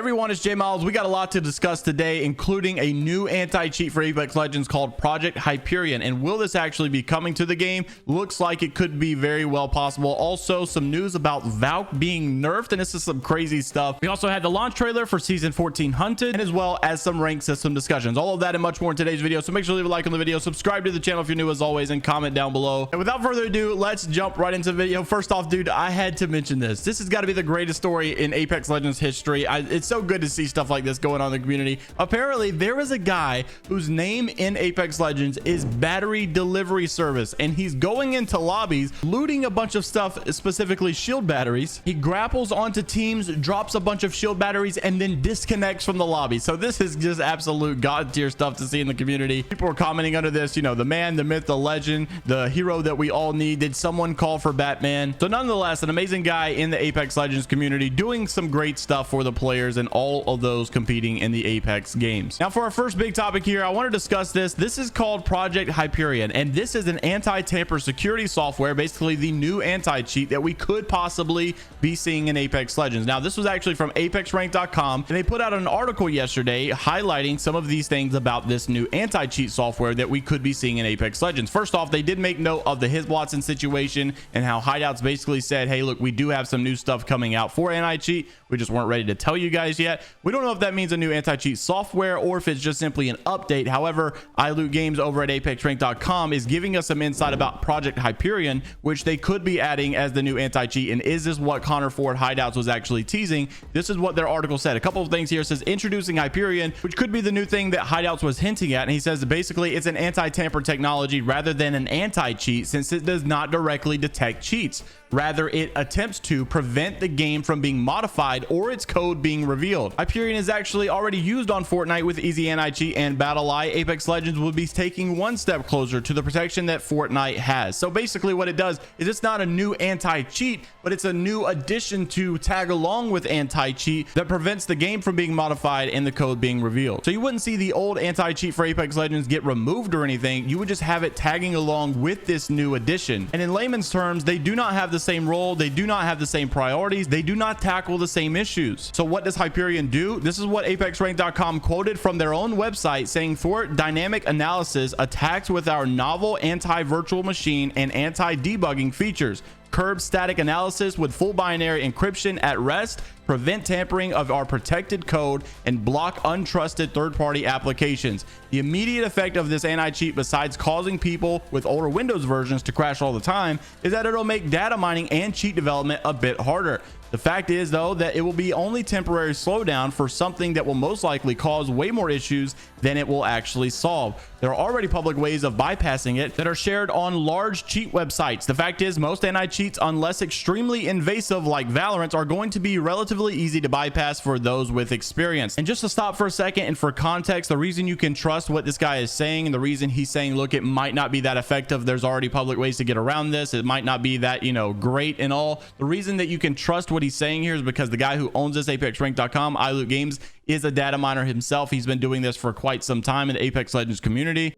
Everyone, it's JMeyels. We got a lot to discuss today, including a new anti-cheat for Apex Legends called Project Hyperion. And will this actually be coming to the game? Looks like it could be very well possible. Also, some news about Valk being nerfed, and this is some crazy stuff. We also had the launch trailer for Season 14 Hunted, and as well as some rank system discussions. All of that and much more in today's video. So make sure to leave a like on the video, subscribe to the channel if you're new as always, and comment down below. And without further ado, let's jump right into the video. First off, dude, I had to mention this. This has got to be the greatest story in Apex Legends history. It's so good to see stuff like this going on in the community. Apparently, there is a guy whose name in Apex Legends is Battery Delivery Service, and he's going into lobbies, looting a bunch of stuff, specifically shield batteries. He grapples onto teams, drops a bunch of shield batteries, and then disconnects from the lobby. So this is just absolute god tier stuff to see in the community. People are commenting under this, you know, the man, the myth, the legend, the hero that we all need. Did someone call for Batman? So nonetheless, an amazing guy in the Apex Legends community doing some great stuff for the players and all of those competing in the Apex games. Now, for our first big topic here, I want to discuss this. This is called Project Hyperion, and this is an anti-tamper security software, basically the new anti-cheat that we could possibly be seeing in Apex Legends. Now, this was actually from apexrank.com, and they put out an article yesterday highlighting some of these things about this new anti-cheat software that we could be seeing in Apex Legends. First off, they did make note of the Watson situation and how Hideouts basically said, hey, look, we do have some new stuff coming out for anti-cheat. We just weren't ready to tell you guys yet. We don't know if that means a new anti-cheat software or if it's just simply an update. However, iLoot Games over at apexrank.com is giving us some insight about Project Hyperion, which they could be adding as the new anti-cheat. And is this what Connor Ford Hideouts was actually teasing? This is what their article said. A couple of things here. It says introducing Hyperion, which could be the new thing that Hideouts was hinting at. And he says that basically it's an anti-tamper technology rather than an anti-cheat, since it does not directly detect cheats. Rather, it attempts to prevent the game from being modified or its code being revealed. Hyperion is actually already used on Fortnite with Easy Anti-Cheat and BattleEye. Apex Legends will be taking one step closer to the protection that Fortnite has. So basically what it does is it's not a new anti-cheat, but it's a new addition to tag along with anti-cheat that prevents the game from being modified and the code being revealed. So you wouldn't see the old anti-cheat for Apex Legends get removed or anything. You would just have it tagging along with this new addition. And in layman's terms, they do not have the same role, they do not have the same priorities, they do not tackle the same issues. So what does Hyperion do? This is what apexrank.com quoted from their own website, saying for dynamic analysis, attacks with our novel anti-virtual machine and anti-debugging features, curb static analysis with full binary encryption at rest, prevent tampering of our protected code, and block untrusted third-party applications. The immediate effect of this anti-cheat, besides causing people with older Windows versions to crash all the time, is that it'll make data mining and cheat development a bit harder. The fact is, though, that it will be only temporary slowdown for something that will most likely cause way more issues than it will actually solve. There are already public ways of bypassing it that are shared on large cheat websites. The fact is, most anti-cheats, unless extremely invasive like Valorant, are going to be relatively easy to bypass for those with experience. And just to stop for a second and for context, the reason you can trust what this guy is saying and the reason he's saying, look, it might not be that effective, there's already public ways to get around this, it might not be that, you know, great and all. The reason that you can trust what he's saying here is because the guy who owns this, apexrank.com, iLoot Games, is a data miner himself. He's been doing this for quite some time in the Apex Legends community.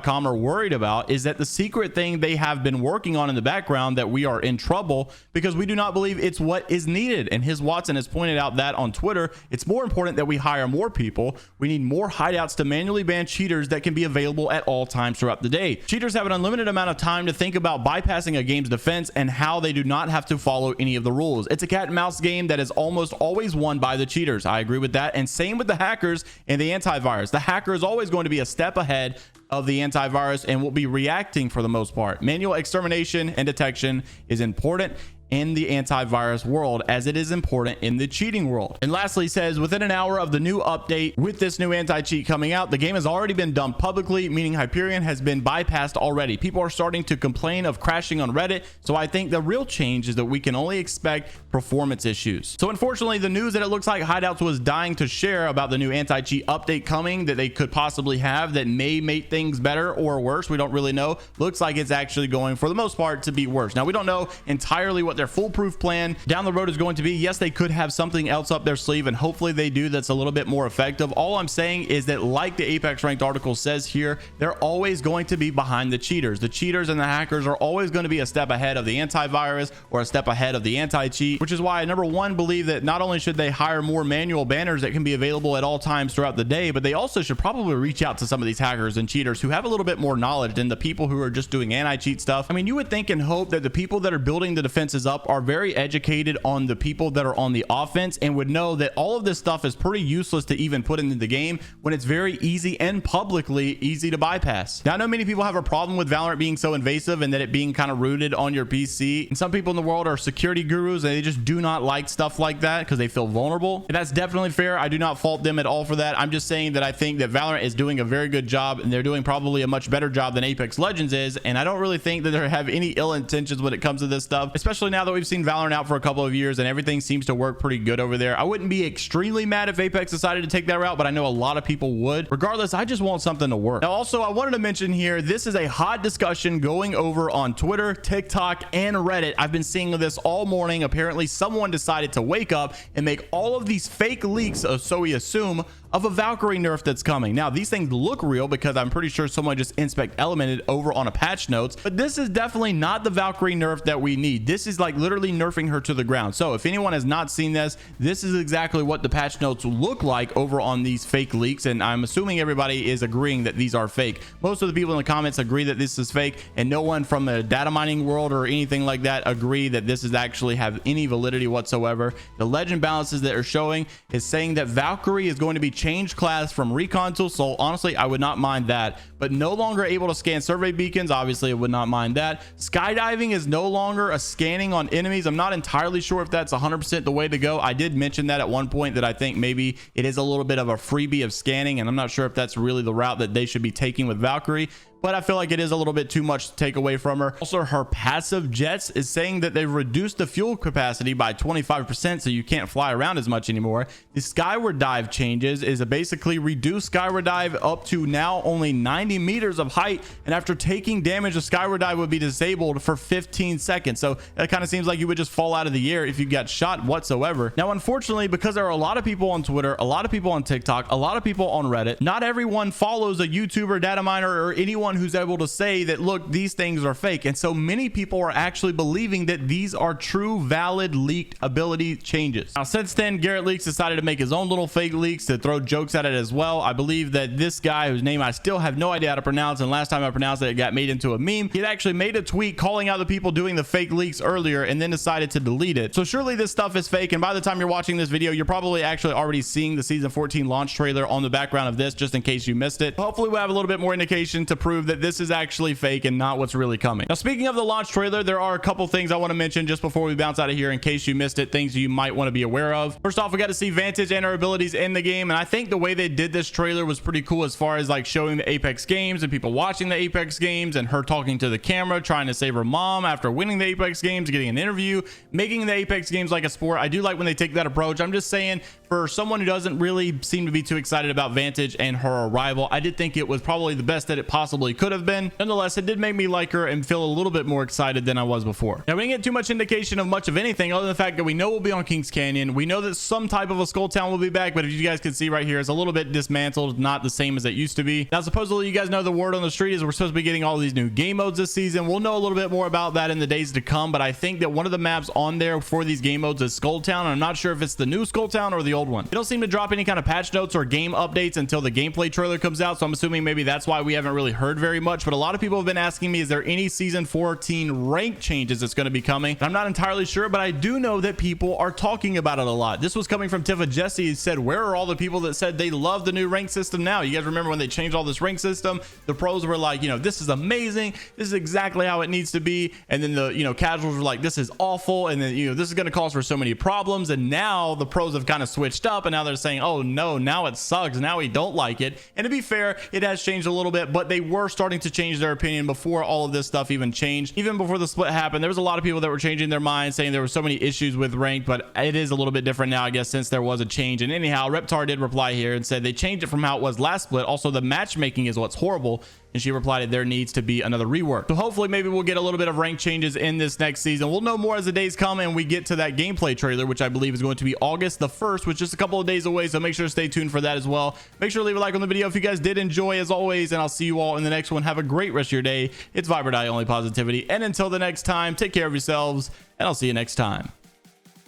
.com are worried about is that the secret thing they have been working on in the background, that we are in trouble because we do not believe it's what is needed. And Watson has pointed out that on Twitter, it's more important that we hire more people. We need more hideouts to manually ban cheaters that can be available at all times throughout the day. Cheaters have an unlimited amount of time to think about bypassing a game's defense and how they do not have to follow any of the rules. It's a cat and mouse game that is almost always won by the cheaters. I agree with that. And same with the hackers and the antivirus. The hacker is always going to be a step ahead of the antivirus and will be reacting for the most part. Manual extermination and detection is important in the antivirus world as it is important in the cheating world. And lastly, says within an hour of the new update with this new anti-cheat coming out, the game has already been dumped publicly, meaning Hyperion has been bypassed already. People are starting to complain of crashing on Reddit. So I think the real change is that we can only expect performance issues. So unfortunately, the news that it looks like Hideouts was dying to share about the new anti-cheat update coming that they could possibly have that may make things better or worse, we don't really know, looks like it's actually going for the most part to be worse. Now, we don't know entirely what their foolproof plan down the road is going to be. Yes, they could have something else up their sleeve, and hopefully they do that's a little bit more effective. All I'm saying is that, like the Apex Ranked article says here, they're always going to be behind the cheaters. The cheaters and the hackers are always going to be a step ahead of the antivirus or a step ahead of the anti-cheat, which is why I, number one, believe that not only should they hire more manual banners that can be available at all times throughout the day, but they also should probably reach out to some of these hackers and cheaters who have a little bit more knowledge than the people who are just doing anti-cheat stuff. I mean, you would think and hope that the people that are building the defenses up are very educated on the people that are on the offense and would know that all of this stuff is pretty useless to even put into the game when it's very easy and publicly easy to bypass. Now, I know many people have a problem with Valorant being so invasive and that it being kind of rooted on your PC, and some people in the world are security gurus and they just do not like stuff like that because they feel vulnerable, and that's definitely fair. I do not fault them at all for that. I'm just saying that I think that Valorant is doing a very good job, and they're doing probably a much better job than Apex Legends is, and I don't really think that they have any ill intentions when it comes to this stuff, especially now that we've seen Valorant out for a couple of years and everything seems to work pretty good over there. I wouldn't be extremely mad if Apex decided to take that route, but I know a lot of people would. Regardless, I just want something to work. Now, also, I wanted to mention here, this is a hot discussion going over on Twitter, TikTok, and Reddit. I've been seeing this all morning. Apparently, someone decided to wake up and make all of these fake leaks, so we assume, of a Valkyrie nerf that's coming. Now, these things look real because I'm pretty sure someone just inspect elemented over on a patch notes, but this is definitely not the Valkyrie nerf that we need. This is like literally nerfing her to the ground. So if anyone has not seen this, this is exactly what the patch notes look like over on these fake leaks, and I'm assuming everybody is agreeing that these are fake. Most of the people in the comments agree that this is fake, and no one from the data mining world or anything like that agree that this is actually have any validity whatsoever. The legend balances that are showing is saying that Valkyrie is going to be changed class from recon tool, so honestly I would not mind that, but no longer able to scan survey beacons. Obviously I would not mind that. Skydiving is no longer a scanning on enemies. I'm not entirely sure if that's 100% the way to go. I did mention that at one point, that I think maybe it is a little bit of a freebie of scanning, and I'm not sure if that's really the route that they should be taking with Valkyrie, but I feel like it is a little bit too much to take away from her. Also, her passive jets is saying that they've reduced the fuel capacity by 25%, so you can't fly around as much anymore. The skyward dive changes is a basically reduced skyward dive up to now only 90 meters of height, and after taking damage, the skyward dive would be disabled for 15 seconds. So that kind of seems like you would just fall out of the air if you got shot whatsoever. Now, unfortunately, because there are a lot of people on Twitter, a lot of people on TikTok, a lot of people on Reddit, not everyone follows a YouTuber, data miner, or anyone who's able to say that, look, these things are fake, and so many people are actually believing that these are true, valid, leaked ability changes. Now, since then, Garrett Leaks decided to make his own little fake leaks to throw jokes at it as well. I believe that this guy, whose name I still have no idea how to pronounce, and last time I pronounced it, it got made into a meme. He had actually made a tweet calling out the people doing the fake leaks earlier and then decided to delete it. So surely this stuff is fake, and by the time you're watching this video, you're probably actually already seeing the season 14 launch trailer on the background of this, just in case you missed it. Hopefully we'll have a little bit more indication to prove that this is actually fake and not what's really coming. Now, speaking of the launch trailer, there are a couple things I want to mention just before we bounce out of here in case you missed it, things you might want to be aware of. First off, we got to see Vantage and her abilities in the game, and I think the way they did this trailer was pretty cool as far as like showing the Apex games and people watching the Apex games, and her talking to the camera, trying to save her mom after winning the Apex games, getting an interview, making the Apex games like a sport. I do like when they take that approach. I'm just saying, for someone who doesn't really seem to be too excited about Vantage and her arrival, I did think it was probably the best that it possibly could have been. Nonetheless, it did make me like her and feel a little bit more excited than I was before. Now, we didn't get too much indication of much of anything other than the fact that we know we'll be on Kings Canyon. We know that some type of a Skull Town will be back, but if you guys can see right here, it's a little bit dismantled, not the same as it used to be. Now, supposedly, you guys know the word on the street is we're supposed to be getting all these new game modes this season. We'll know a little bit more about that in the days to come, but I think that one of the maps on there for these game modes is Skull Town, and I'm not sure if it's the new Skull Town or the old one. They don't seem to drop any kind of patch notes or game updates until the gameplay trailer comes out, so I'm assuming maybe that's why we haven't really heard very much, but a lot of people have been asking me, is there any season 14 rank changes that's going to be coming? And I'm not entirely sure, but I do know that people are talking about it a lot. This was coming from Tifa Jesse, who said, where are all the people that said they love the new rank system now? You guys remember when they changed all this rank system? The pros were like, you know, this is amazing, this is exactly how it needs to be, and then the, you know, casuals were like, this is awful, and then, you know, this is going to cause for so many problems. And now the pros have kind of switched up, and now they're saying, oh no, now it sucks, now we don't like it. And to be fair, it has changed a little bit, but they were starting to change their opinion before all of this stuff even changed. Even before the split happened, there was a lot of people that were changing their minds, saying there were so many issues with rank, but it is a little bit different now, I guess, since there was a change. And anyhow, Reptar did reply here and said they changed it from how it was last split. Also, the matchmaking is what's horrible. and she replied, there needs to be another rework. So hopefully maybe we'll get a little bit of rank changes in this next season. We'll know more as the days come and we get to that gameplay trailer, which I believe is going to be August the 1st, which is just a couple of days away. So make sure to stay tuned for that as well. Make sure to leave a like on the video if you guys did enjoy, as always, and I'll see you all in the next one. Have a great rest of your day. It's Viber Die, only positivity. And until the next time, take care of yourselves, and I'll see you next time.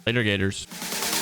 Later, Gators.